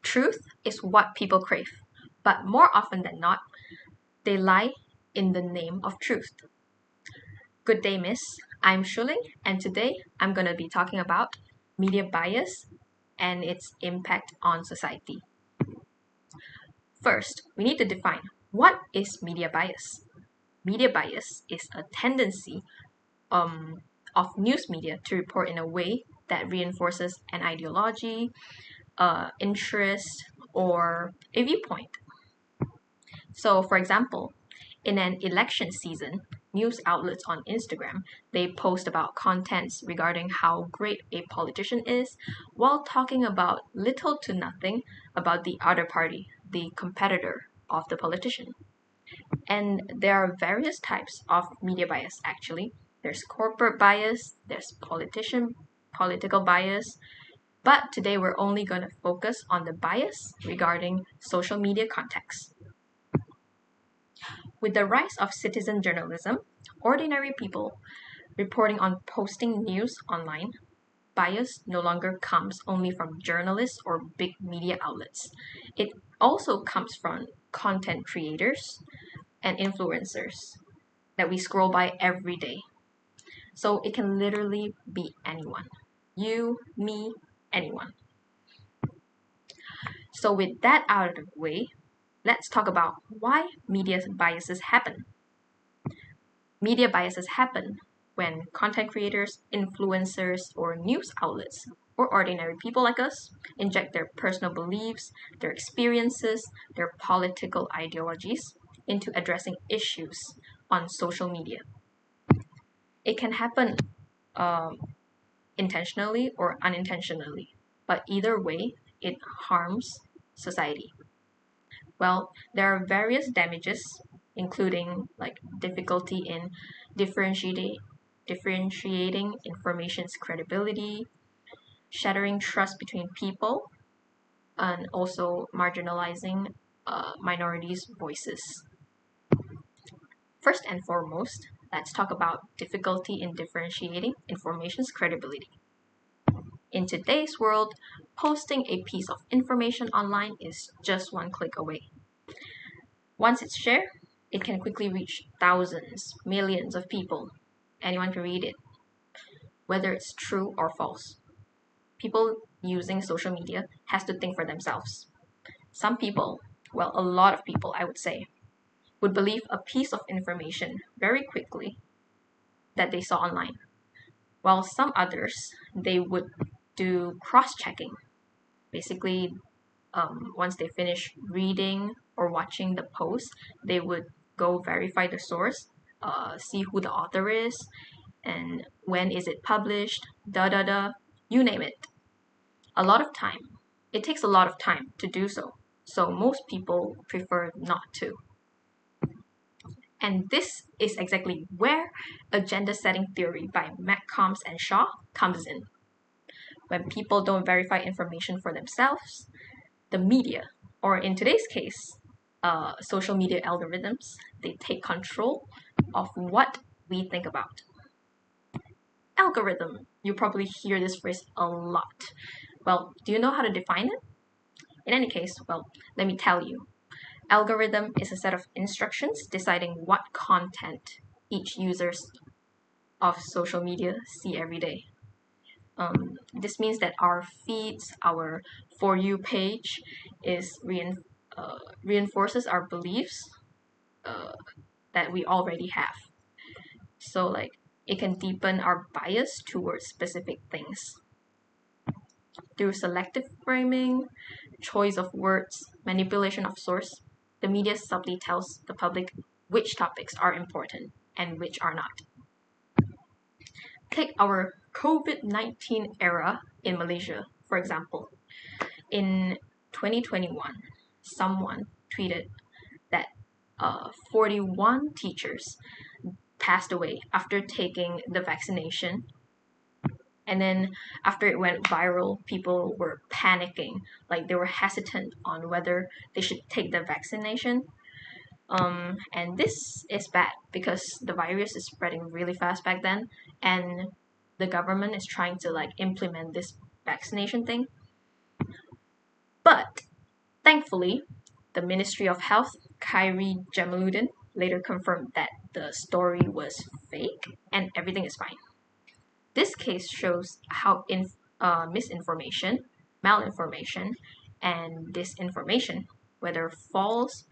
Truth is what people crave, but more often than not, they lie in the name of truth. Good day, miss. I'm Shuling, and today I'm going to be talking about media bias and its impact on society. First, we need to define what is media bias. Media bias is a tendency of news media to report in a way that reinforces an ideology, interest, or a viewpoint. So, for example, in an election season, news outlets on Instagram, they post about contents regarding how great a politician is while talking about little to nothing about the other party, the competitor of the politician. And there are various types of media bias actually. There's corporate bias, there's political bias, but today we're only going to focus on the bias regarding social media context. With the rise of citizen journalism, ordinary people reporting on posting news online, bias no longer comes only from journalists or big media outlets. It also comes from content creators and influencers that we scroll by every day. So it can literally be anyone. You, me, anyone. So with that out of the way, let's talk about why media biases happen. Media biases happen when content creators, influencers, or news outlets, or ordinary people like us, inject their personal beliefs, their experiences, their political ideologies into addressing issues on social media. It can happen um, intentionally or unintentionally, but either way, it harms society. Well, there are various damages, including like difficulty in differentiating differentiating information's credibility, shattering trust between people, and also marginalizing minorities' voices. First and foremost, let's talk about difficulty in differentiating information's credibility. In today's world, posting a piece of information online is just one click away. Once it's shared, it can quickly reach thousands, millions of people. Anyone can read it, whether it's true or false. People using social media has to think for themselves. Some people, well, a lot of people, I would say, would believe a piece of information very quickly that they saw online, while some others, they would do cross-checking. Basically, once they finish reading or watching the post, they would go verify the source, see who the author is, and when is it published, da da da, you name it. A lot of time. It takes a lot of time to do so. So most people prefer not to. And this is exactly where agenda setting theory by McCombs and Shaw comes in. When people don't verify information for themselves, the media, or in today's case, social media algorithms, they take control of what we think about. Algorithm, you probably hear this phrase a lot. Well, do you know how to define it? In any case, well, let me tell you. Algorithm is a set of instructions deciding what content each user of social media see every day. This means that our feeds, our For You page is reinforces our beliefs uh, that we already have. So like it can deepen our bias towards specific things. Through selective framing, choice of words, manipulation of source, the media subtly tells the public which topics are important and which are not. Take our COVID-19 era in Malaysia, for example. In 2021, someone tweeted that 41 teachers passed away after taking the vaccination. And then after it went viral, people were panicking, like they were hesitant on whether they should take the vaccination. And this is bad because the virus is spreading really fast back then, and the government is trying to like implement this vaccination thing. But Thankfully, the Ministry of Health, Khairi Jamaluddin, later confirmed that the story was fake and everything is fine. This case shows how misinformation, malinformation, and disinformation, whether false,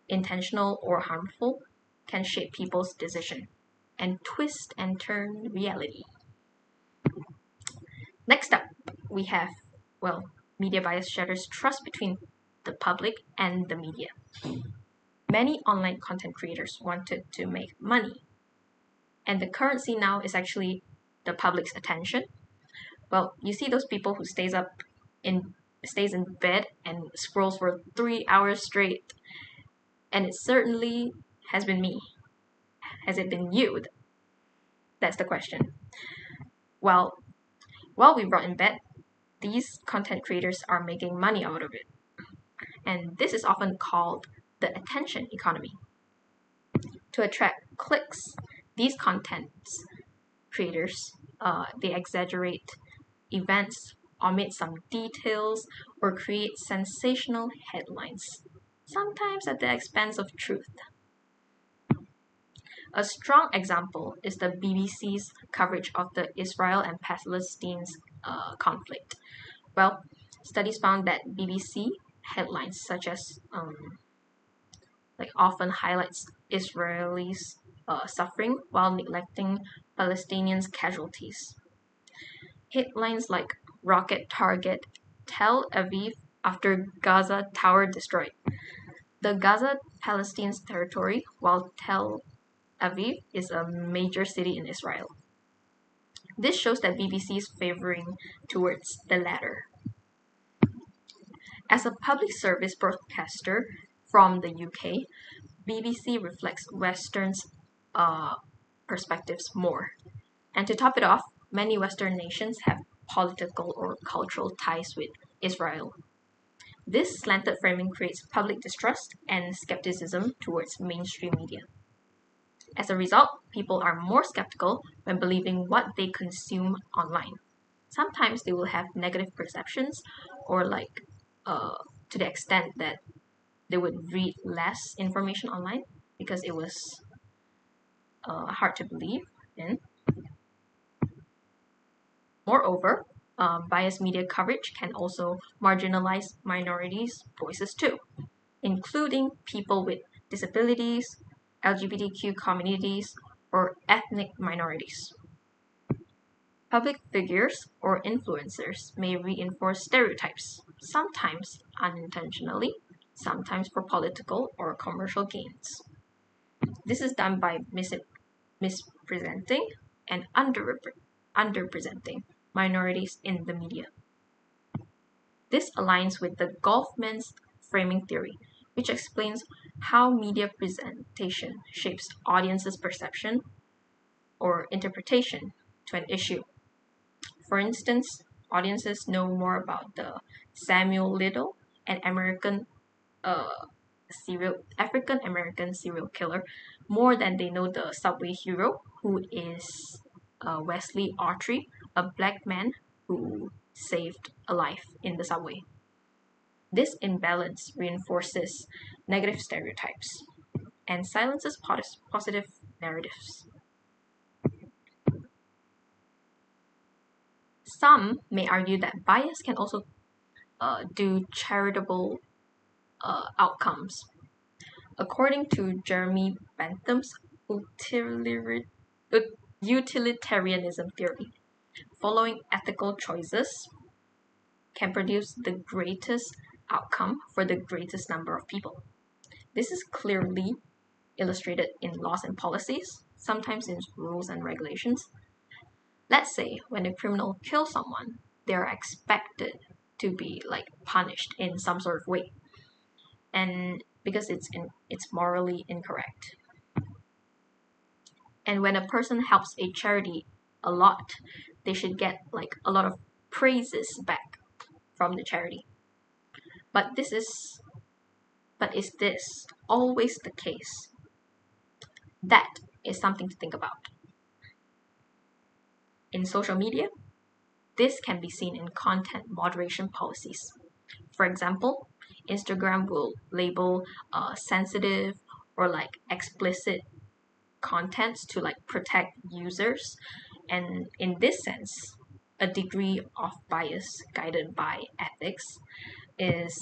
intentional, or harmful, can shape people's decision and twist and turn reality. Next up, we have, media bias shatters trust between the public and the media. Many online content creators wanted to make money, and the currency now is actually the public's attention. Well, you see those people who stays in bed and scrolls for 3 hours straight, and it certainly has been me. Has it been you? That's the question. Well, while we rot in bed, these content creators are making money out of it. And this is often called the attention economy. To attract clicks, these content creators, they exaggerate events, omit some details, or create sensational headlines, sometimes at the expense of truth. A strong example is the BBC's coverage of the Israel and Palestine conflict. Well, studies found that BBC headlines such as often highlights Israelis suffering while neglecting Palestinians' casualties. Headlines like "Rocket Target Tel Aviv After Gaza Tower Destroyed." The Gaza Palestinian territory, while Tel Aviv is a major city in Israel. This shows that BBC is favoring towards the latter. As a public service broadcaster from the UK, BBC reflects Western's perspectives more. And to top it off, many Western nations have political or cultural ties with Israel. This slanted framing creates public distrust and skepticism towards mainstream media. As a result, people are more skeptical when believing what they consume online. Sometimes they will have negative perceptions or to the extent that they would read less information online because it was hard to believe in. Moreover, biased media coverage can also marginalize minorities' voices too, including people with disabilities, LGBTQ communities, or ethnic minorities. Public figures or influencers may reinforce stereotypes, sometimes unintentionally, sometimes for political or commercial gains. This is done by mispresenting and underrepresenting minorities in the media. This aligns with the Goffman's framing theory, which explains how media presentation shapes audiences' perception or interpretation to an issue. For instance, audiences know more about the Samuel Little, an African American serial killer, more than they know the Subway hero, who is Wesley Autry, a black man who saved a life in the subway. This imbalance reinforces negative stereotypes and silences positive narratives. Some may argue that bias can also do charitable outcomes. According to Jeremy Bentham's utilitarianism theory, following ethical choices can produce the greatest outcome for the greatest number of people. This is clearly illustrated in laws and policies, sometimes in rules and regulations. Let's say when a criminal kills someone, they are expected to be punished in some sort of way, and because it's morally incorrect. And when a person helps a charity a lot, they should get a lot of praises back from the charity. But is this always the case? That is something to think about. In social media, this can be seen in content moderation policies. For example, Instagram will label sensitive or like explicit contents to like protect users, and in this sense a degree of bias guided by ethics is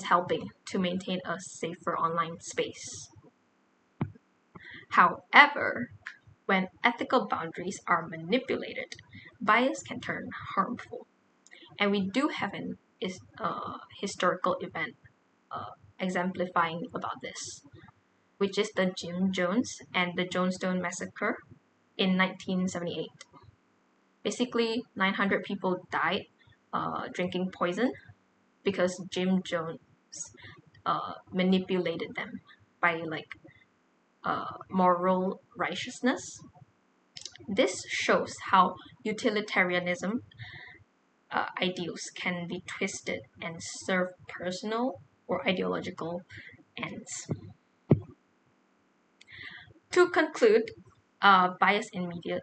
helping to maintain a safer online space. However, when ethical boundaries are manipulated, bias can turn harmful. And we do have an historical event exemplifying about this, which is the Jim Jones and the Jonestown massacre in 1978. Basically, 900 people died drinking poison because Jim Jones manipulated them by like moral righteousness. This shows how utilitarianism ideals can be twisted and serve personal or ideological ends. To conclude, bias in media,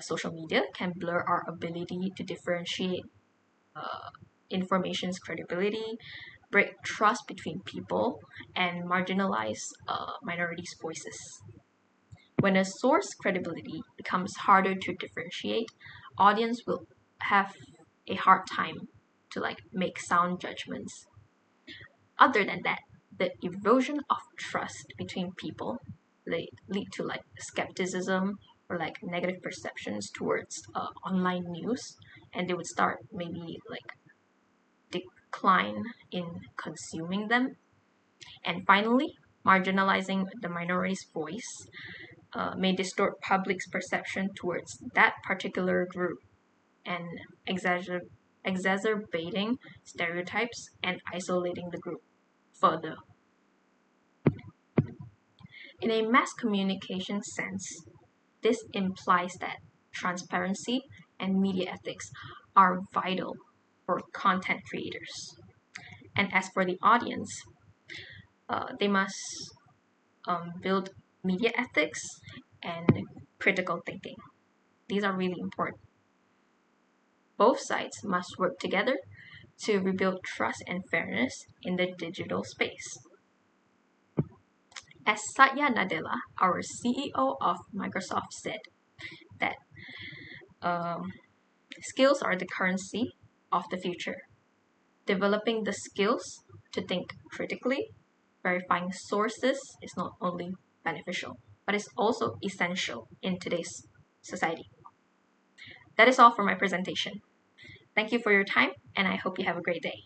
social media can blur our ability to differentiate information's credibility, break trust between people, and marginalize minorities' voices. When a source credibility becomes harder to differentiate, audience will have a hard time to like make sound judgments. Other than that, the erosion of trust between people lead to like skepticism or like negative perceptions towards online news, and they would start maybe like decline in consuming them. And finally, marginalizing the minority's voice may distort public's perception towards that particular group and exacerbating stereotypes and isolating the group further. In a mass communication sense, this implies that transparency and media ethics are vital for content creators. And as for the audience, they must build media ethics and critical thinking. These are really important. Both sides must work together to rebuild trust and fairness in the digital space. As Satya Nadella, our CEO of Microsoft, said that skills are the currency of the future. Developing the skills to think critically, verifying sources is not only beneficial, but is also essential in today's society. That is all for my presentation. Thank you for your time, and I hope you have a great day.